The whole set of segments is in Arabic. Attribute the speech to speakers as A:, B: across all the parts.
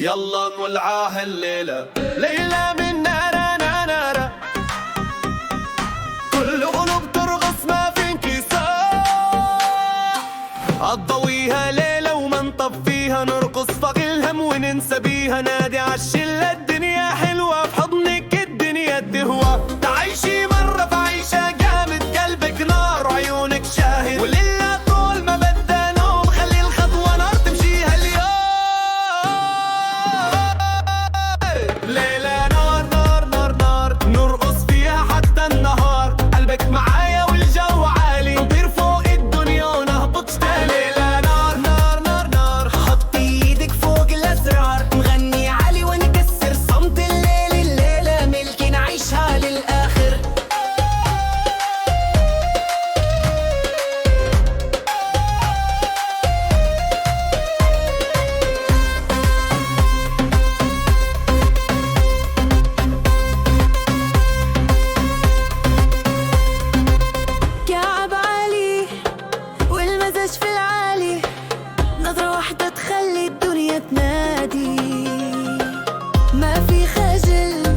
A: يلا نولعاها الليلة، ليلة من نارا نارا، كل قلوب ترقص ما في انكسار. عالضويها ليلة وما نطفيها، نرقص فوق الهم وننسى بيها. نادي عالشلة الدنيا حلوة، في حضنك الدنيا تهوى. تعيشي مرة فعيشة جامد، قلبك نار وعيونك شاهد، ولله طول ما بدها نوم. خلي الخطوة نار تمشيها اليوم. ليلة نار نار نار نار، نرقص فيها حتى النهار. قلبك معايا والجو عالي، نطير فوق الدنيا ونهبط تاني. ليلة نار نار نار نار،
B: حطي ايدك فوق الاسرار، نغني عالي ونكسر صمت الليل. الليلة ملكي نعيشها للاخر. كعب عالي والمزاج في العالي، نظرة واحدة تخلي الدنيا تنادي. ما في خجل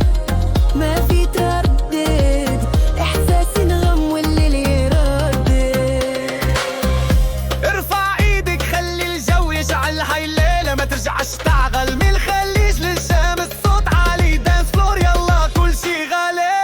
B: ما في تردد، إحساسي نغم والليل يردد.
A: ارفع ايدك خلي الجو يشعل. هاي الليلة ما ترجعش تعغل من الخليج للشام. الصوت عالي دانس فلور، يلا كل شي غالي.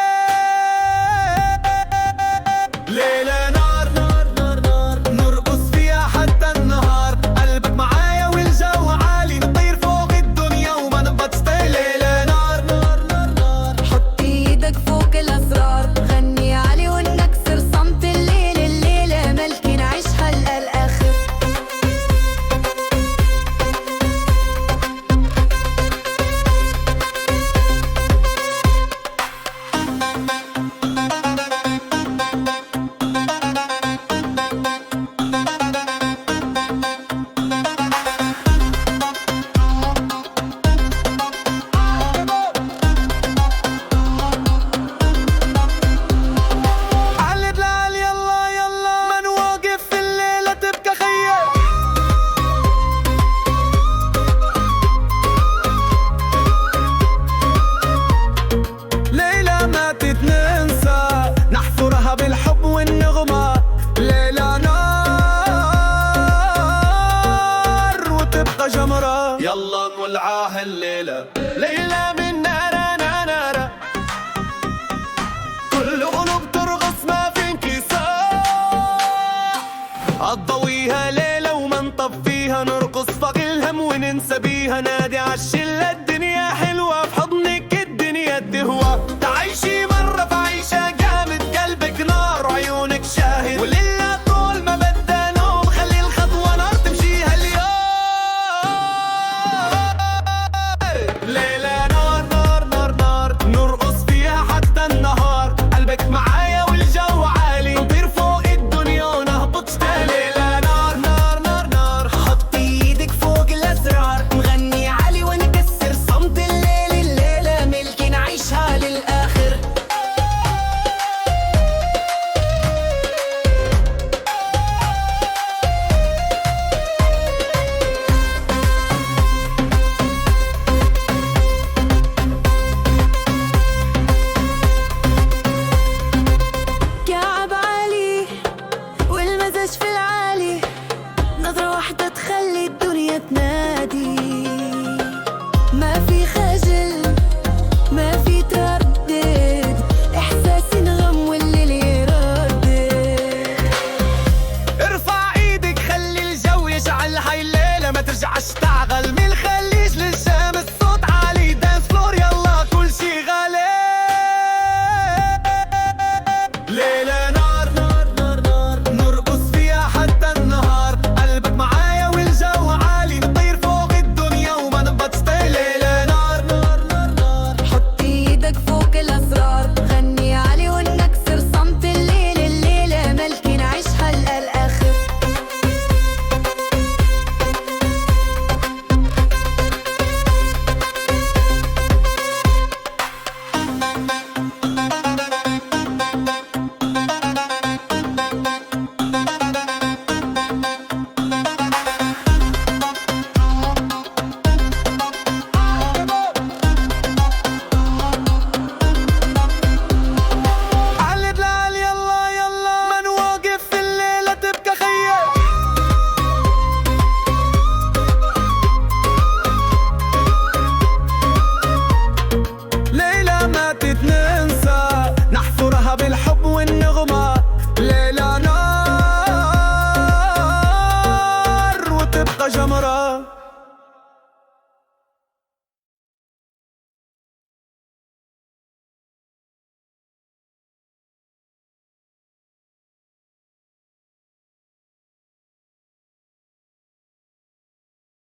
A: ليلة نار نار نار نار، نرقص فيها حتى النهار. قلبك معايا والجو عالي، نطير فوق الدنيا وما نبطش تاني. ليلة نار نار نار نار،
B: حطي ايدك فوق الأسرار، غني عالي ونكسر صمت الليل. الليلة ملكي نعيشها للآخر.
A: علي بلال يلا يلا، ما نوقف في الليلة تبقى خيال. ليلة ما تتنسى، نحفرها بالحب والنغمة. ليلة نار وتبقى جمرة، يلا نولعاها الليلة. ليلة من نارا نارا، كل قلوب ترقص ما في انكسار. عالضويها ليلة وما نطفيها، نرقص فوق الهم وننسى بيها. نادي عالشلة الدنيا حلوة، في حضنك الدنيا تهوى. تعيشي مرة فعيشة